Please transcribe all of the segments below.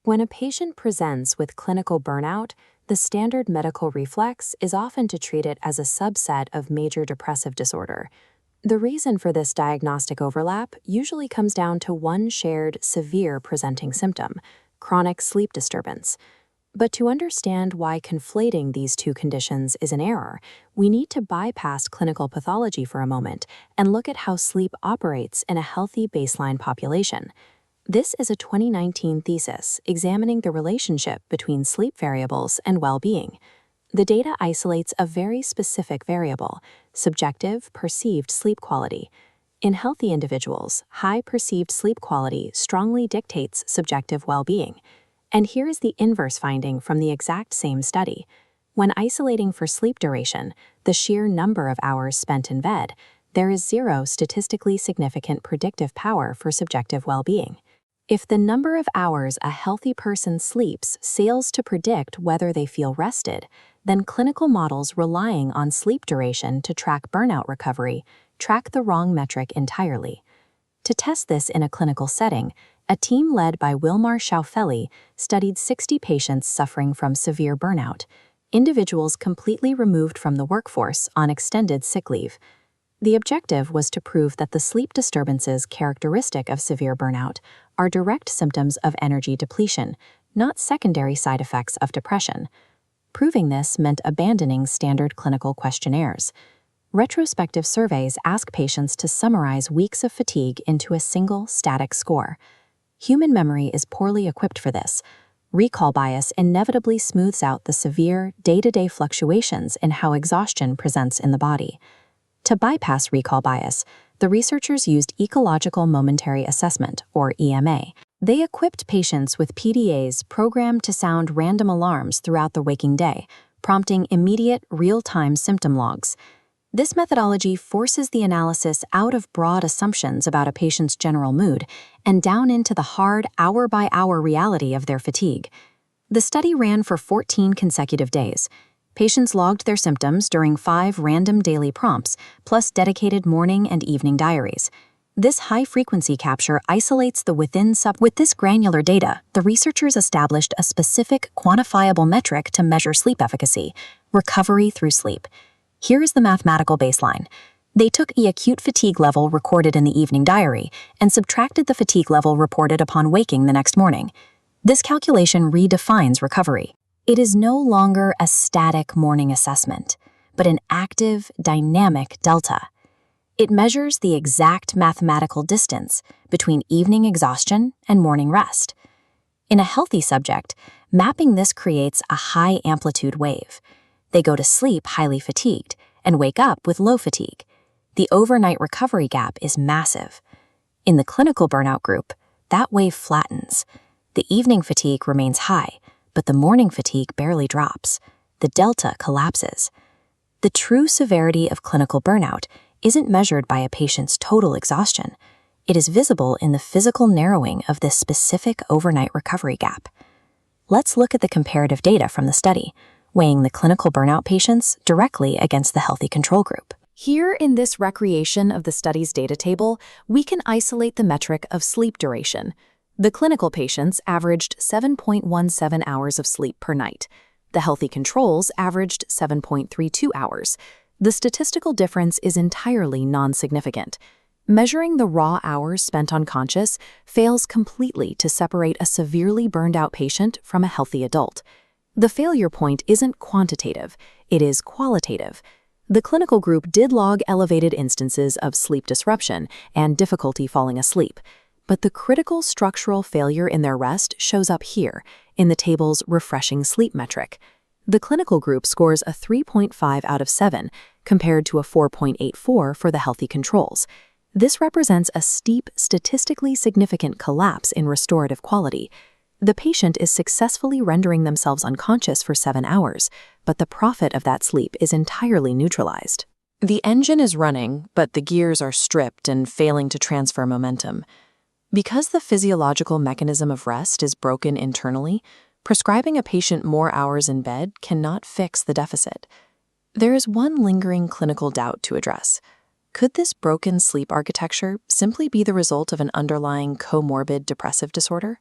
When a patient presents with clinical burnout, the standard medical reflex is often to treat it as a subset of major depressive disorder. The reason for this diagnostic overlap usually comes down to one shared severe presenting symptom: chronic sleep disturbance. But to understand why conflating these two conditions is an error, we need to bypass clinical pathology for a moment and look at how sleep operates in a healthy baseline population. This is a 2019 thesis examining the relationship between sleep variables and well-being. The data isolates a very specific variable: subjective perceived sleep quality. In healthy individuals, high perceived sleep quality strongly dictates subjective well-being. And here is the inverse finding from the exact same study. When isolating for sleep duration, the sheer number of hours spent in bed, there is zero statistically significant predictive power for subjective well-being. If the number of hours a healthy person sleeps fails to predict whether they feel rested, then clinical models relying on sleep duration to track burnout recovery track the wrong metric entirely. To test this in a clinical setting, a team led by Wilmar Schaufeli studied 60 patients suffering from severe burnout, individuals completely removed from the workforce on extended sick leave. The objective was to prove that the sleep disturbances characteristic of severe burnout are direct symptoms of energy depletion, not secondary side effects of depression. Proving this meant abandoning standard clinical questionnaires. Retrospective surveys ask patients to summarize weeks of fatigue into a single static score. Human memory is poorly equipped for this. Recall bias inevitably smooths out the severe, day-to-day fluctuations in how exhaustion presents in the body. To bypass recall bias, the researchers used ecological momentary assessment, or EMA. They equipped patients with PDAs programmed to sound random alarms throughout the waking day, prompting immediate, real-time symptom logs. This methodology forces the analysis out of broad assumptions about a patient's general mood and down into the hard, hour-by-hour reality of their fatigue. The study ran for 14 consecutive days. Patients logged their symptoms during 5 random daily prompts, plus dedicated morning and evening diaries. This high-frequency capture isolates the With this granular data, the researchers established a specific, quantifiable metric to measure sleep efficacy: recovery through sleep. Here is the mathematical baseline. They took the acute fatigue level recorded in the evening diary and subtracted the fatigue level reported upon waking the next morning. This calculation redefines recovery. It is no longer a static morning assessment, but an active, dynamic delta. It measures the exact mathematical distance between evening exhaustion and morning rest. In a healthy subject, mapping this creates a high-amplitude wave. They go to sleep highly fatigued and wake up with low fatigue. The overnight recovery gap is massive. In the clinical burnout group, that wave flattens. The evening fatigue remains high, but the morning fatigue barely drops. The delta collapses. The true severity of clinical burnout isn't measured by a patient's total exhaustion. It is visible in the physical narrowing of this specific overnight recovery gap. Let's look at the comparative data from the study, weighing the clinical burnout patients directly against the healthy control group. Here in this recreation of the study's data table, we can isolate the metric of sleep duration. The clinical patients averaged 7.17 hours of sleep per night. The healthy controls averaged 7.32 hours. The statistical difference is entirely non-significant. Measuring the raw hours spent unconscious fails completely to separate a severely burned out patient from a healthy adult. The failure point isn't quantitative, it is qualitative. The clinical group did log elevated instances of sleep disruption and difficulty falling asleep, but the critical structural failure in their rest shows up here, in the table's refreshing sleep metric. The clinical group scores a 3.5 out of 7, compared to a 4.84 for the healthy controls. This represents a steep, statistically significant collapse in restorative quality. The patient is successfully rendering themselves unconscious for 7 hours, but the profit of that sleep is entirely neutralized. The engine is running, but the gears are stripped and failing to transfer momentum. Because the physiological mechanism of rest is broken internally, prescribing a patient more hours in bed cannot fix the deficit. There is one lingering clinical doubt to address. Could this broken sleep architecture simply be the result of an underlying comorbid depressive disorder?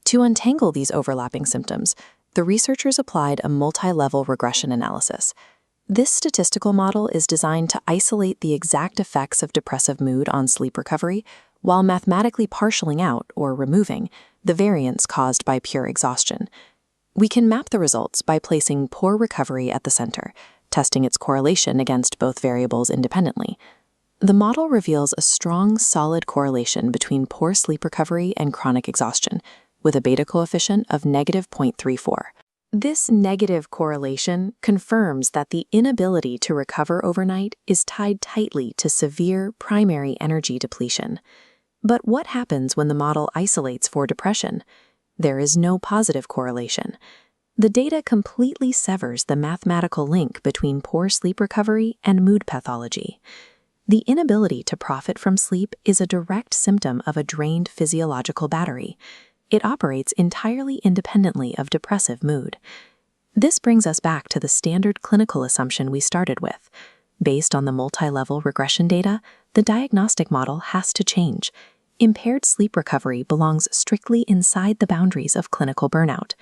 To untangle these overlapping symptoms, the researchers applied a multi-level regression analysis. This statistical model is designed to isolate the exact effects of depressive mood on sleep recovery while mathematically partialing out, or removing, the variance caused by pure exhaustion. We can map the results by placing poor recovery at the center, testing its correlation against both variables independently. The model reveals a strong, solid correlation between poor sleep recovery and chronic exhaustion, with a beta coefficient of -0.34. This negative correlation confirms that the inability to recover overnight is tied tightly to severe primary energy depletion. But what happens when the model isolates for depression? There is no positive correlation. The data completely severs the mathematical link between poor sleep recovery and mood pathology. The inability to profit from sleep is a direct symptom of a drained physiological battery. It operates entirely independently of depressive mood. This brings us back to the standard clinical assumption we started with. Based on the multi-level regression data, the diagnostic model has to change. Impaired sleep recovery belongs strictly inside the boundaries of clinical burnout.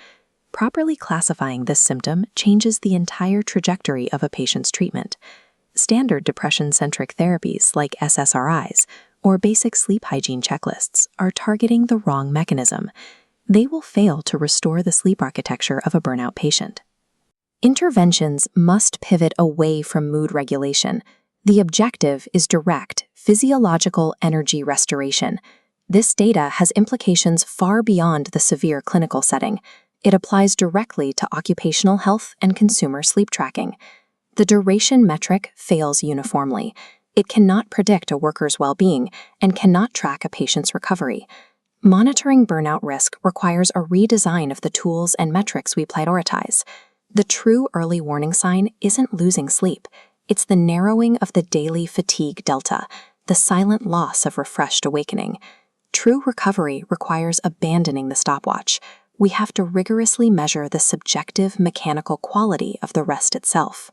Properly classifying this symptom changes the entire trajectory of a patient's treatment. Standard depression-centric therapies like SSRIs or basic sleep hygiene checklists are targeting the wrong mechanism. They will fail to restore the sleep architecture of a burnout patient. Interventions must pivot away from mood regulation. The objective is direct, physiological energy restoration. This data has implications far beyond the severe clinical setting. It applies directly to occupational health and consumer sleep tracking. The duration metric fails uniformly. It cannot predict a worker's well-being and cannot track a patient's recovery. Monitoring burnout risk requires a redesign of the tools and metrics we prioritize. The true early warning sign isn't losing sleep. It's the narrowing of the daily fatigue delta, the silent loss of refreshed awakening. True recovery requires abandoning the stopwatch. We have to rigorously measure the subjective mechanical quality of the rest itself.